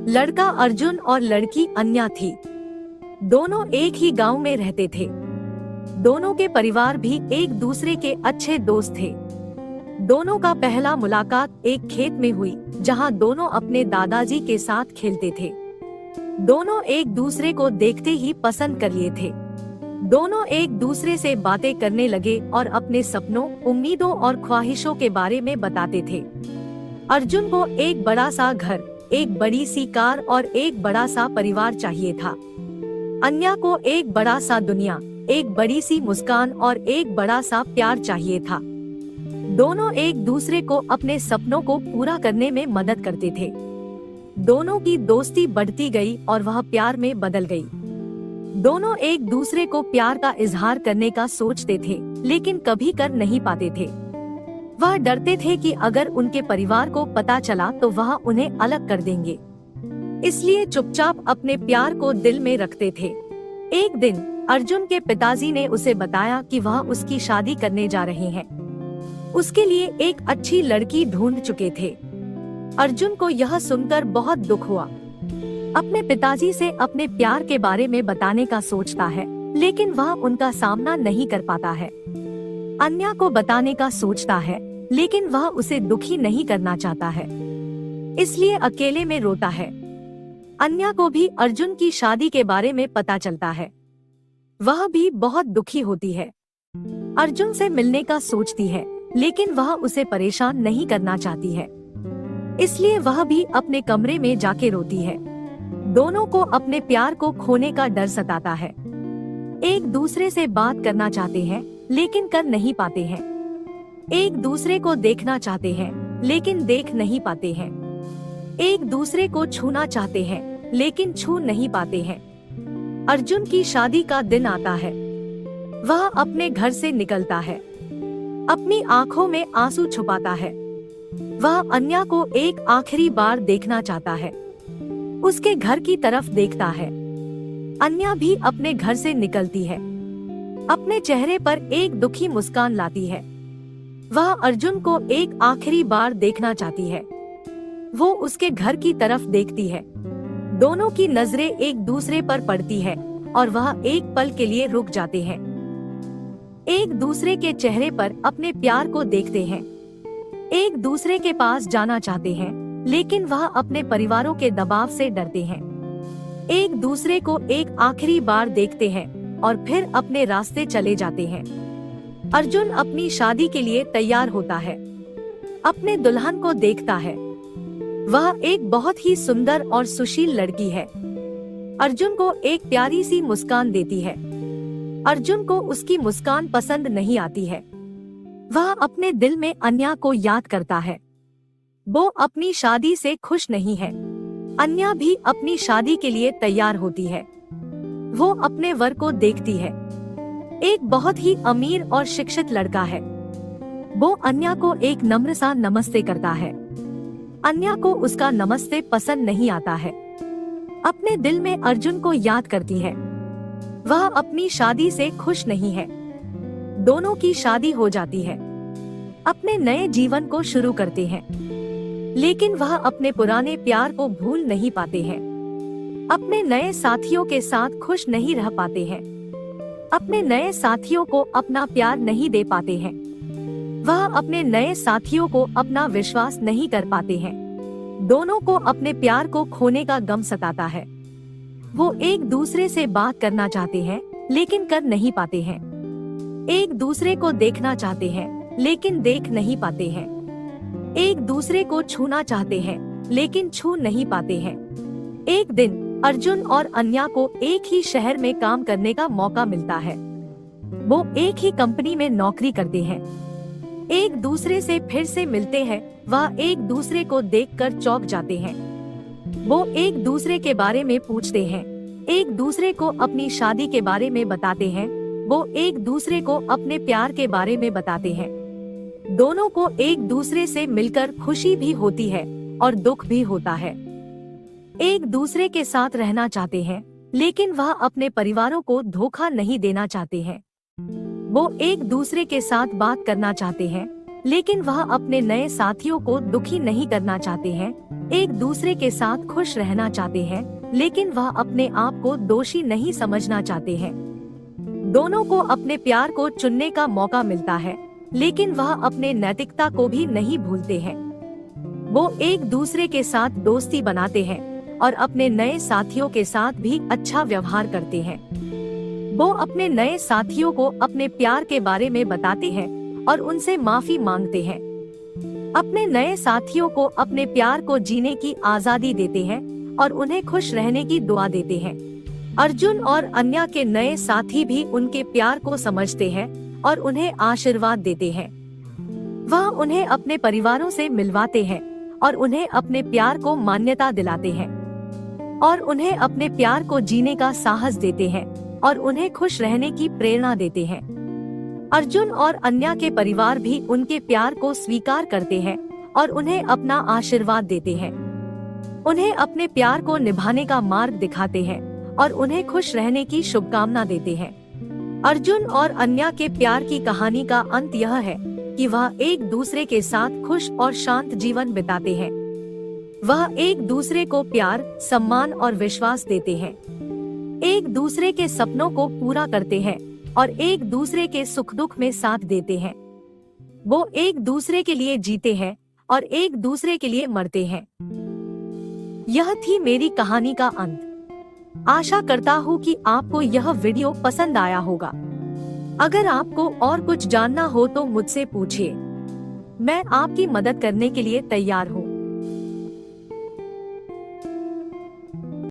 लड़का अर्जुन और लड़की अन्या थी। दोनों एक ही गांव में रहते थे। दोनों के परिवार भी एक दूसरे के अच्छे दोस्त थे। दोनों का पहला मुलाकात एक खेत में हुई, जहां दोनों अपने दादाजी के साथ खेलते थे। दोनों एक दूसरे को देखते ही पसंद कर लिए थे। दोनों एक दूसरे से बातें करने लगे और अपने सपनों, उम्मीदों और ख्वाहिशों के बारे में बताते थे। अर्जुन को एक बड़ा सा घर, एक बड़ी सी कार और एक बड़ा सा परिवार चाहिए था। अन्या को एक बड़ा सा दुनिया, एक बड़ी सी मुस्कान और एक बड़ा सा प्यार चाहिए था। दोनों एक दूसरे को अपने सपनों को पूरा करने में मदद करते थे। दोनों की दोस्ती बढ़ती गई और वह प्यार में बदल गई। दोनों एक दूसरे को प्यार का इजहार करने का सोचते थे, लेकिन कभी कर नहीं पाते थे। वह डरते थे कि अगर उनके परिवार को पता चला तो वह उन्हें अलग कर देंगे, इसलिए चुपचाप अपने प्यार को दिल में रखते थे। एक दिन अर्जुन के पिताजी ने उसे बताया कि वह उसकी शादी करने जा रहे हैं। उसके लिए एक अच्छी लड़की ढूंढ चुके थे। अर्जुन को यह सुनकर बहुत दुख हुआ। अपने पिताजी से अपने प्यार के बारे में बताने का सोचता है, लेकिन वह उनका सामना नहीं कर पाता है। अन्या को बताने का सोचता है, लेकिन वह उसे दुखी नहीं करना चाहता है, इसलिए अकेले में रोता है। अन्या को भी अर्जुन की शादी के बारे में पता चलता है। वह भी बहुत दुखी होती है। अर्जुन से मिलने का सोचती है, लेकिन वह उसे परेशान नहीं करना चाहती है, इसलिए वह भी अपने कमरे में जाके रोती है। दोनों को अपने प्यार को खोने का डर सताता है। एक दूसरे से बात करना चाहते हैं, लेकिन कर नहीं पाते हैं। एक दूसरे को देखना चाहते हैं, लेकिन देख नहीं पाते हैं। एक दूसरे को छूना चाहते हैं, लेकिन छू नहीं पाते हैं। अर्जुन की शादी का दिन आता है। वह अपने घर से निकलता है। अपनी आंखों में आंसू छुपाता है। वह अन्या को एक आखिरी बार देखना चाहता है। उसके घर की तरफ देखता है। अन्या भी अपने घर से निकलती है। अपने चेहरे पर एक दुखी मुस्कान लाती है। वह अर्जुन को एक आखिरी बार देखना चाहती है। वो उसके घर की तरफ देखती है। दोनों की नजरें एक दूसरे पर पड़ती है और वह एक पल के लिए रुक जाते हैं। एक दूसरे के चेहरे पर अपने प्यार को देखते हैं। एक दूसरे के पास जाना चाहते हैं, लेकिन वह अपने परिवारों के दबाव से डरते हैं। एक दूसरे को एक आखिरी बार देखते हैं और फिर अपने रास्ते चले जाते हैं। अर्जुन अपनी शादी के लिए तैयार होता है। अपने दुल्हन को देखता है। वह एक बहुत ही सुंदर और सुशील लड़की है। अर्जुन को एक प्यारी सी मुस्कान देती है। अर्जुन को उसकी मुस्कान पसंद नहीं आती है। वह अपने दिल में अन्या को याद करता है। वो अपनी शादी से खुश नहीं है। अन्या भी अपनी शादी के लिए तैयार होती है। वो अपने वर को देखती है। एक बहुत ही अमीर और शिक्षित लड़का है। वो अन्या को एक नम्र सा नमस्ते करता है। अन्या को उसका नमस्ते पसंद नहीं आता है। अपने दिल में अर्जुन को याद करती है। वह अपनी शादी से खुश नहीं है। दोनों की शादी हो जाती है। अपने नए जीवन को शुरू करते हैं, लेकिन वह अपने पुराने प्यार को भूल नहीं पाते हैं। अपने नए साथियों के साथ खुश नहीं रह पाते हैं। अपने नए साथियों को अपना प्यार नहीं दे पाते हैं। वह अपने नए साथियों को अपना विश्वास नहीं कर पाते हैं। दोनों को अपने प्यार को खोने का गम सताता है। वो एक दूसरे से बात करना चाहते हैं, लेकिन कर नहीं पाते हैं। एक दूसरे को देखना चाहते हैं, लेकिन देख नहीं पाते हैं। एक दूसरे को छूना चाहते हैं, लेकिन छू नहीं पाते हैं। एक दिन अर्जुन और अन्या को एक ही शहर में काम करने का मौका मिलता है। वो एक ही कंपनी में नौकरी करते हैं। एक दूसरे से फिर से मिलते हैं। वह एक दूसरे को देखकर चौंक जाते हैं। वो एक दूसरे के बारे में पूछते हैं। एक दूसरे को अपनी शादी के बारे में बताते हैं। वो एक दूसरे को अपने प्यार के बारे में बताते हैं। दोनों को एक दूसरे से मिलकर खुशी भी होती है और दुख भी होता है। एक दूसरे के साथ रहना चाहते हैं, लेकिन वह अपने परिवारों को धोखा नहीं देना चाहते हैं। वो एक दूसरे के साथ बात करना चाहते हैं, लेकिन वह अपने नए साथियों को दुखी नहीं करना चाहते हैं। एक दूसरे के साथ खुश रहना चाहते हैं, लेकिन वह अपने आप को दोषी नहीं समझना चाहते हैं। दोनों को अपने प्यार को चुनने का मौका मिलता है, लेकिन वह अपने नैतिकता को भी नहीं भूलते हैं। वो एक दूसरे के साथ दोस्ती बनाते हैं और अपने नए साथियों के साथ भी अच्छा व्यवहार करते हैं। वो अपने नए साथियों को अपने प्यार के बारे में बताते हैं और उनसे माफी मांगते हैं। अपने नए साथियों को अपने प्यार को जीने की आजादी देते हैं और उन्हें खुश रहने की दुआ देते हैं। अर्जुन और अन्या के नए साथी भी उनके प्यार को समझते हैं और उन्हें आशीर्वाद देते हैं। वह उन्हें अपने परिवारों से मिलवाते हैं और उन्हें अपने प्यार को मान्यता दिलाते हैं और उन्हें अपने प्यार को जीने का साहस देते हैं और उन्हें खुश रहने की प्रेरणा देते हैं। अर्जुन और अन्या के परिवार भी उनके प्यार को स्वीकार करते हैं और उन्हें अपना आशीर्वाद देते हैं। उन्हें अपने प्यार को निभाने का मार्ग दिखाते हैं और उन्हें खुश रहने की शुभकामना देते हैं। अर्जुन और अन्या के प्यार की कहानी का अंत यह है कि वह एक दूसरे के साथ खुश और शांत जीवन बिताते हैं। वह एक दूसरे को प्यार, सम्मान और विश्वास देते हैं। एक दूसरे के सपनों को पूरा करते हैं और एक दूसरे के सुख दुख में साथ देते हैं। वो एक दूसरे के लिए जीते हैं और एक दूसरे के लिए मरते हैं। यह थी मेरी कहानी का अंत। आशा करता हूँ कि आपको यह वीडियो पसंद आया होगा। अगर आपको और कुछ जानना हो तो मुझसे पूछिए। मैं आपकी मदद करने के लिए तैयार हूँ।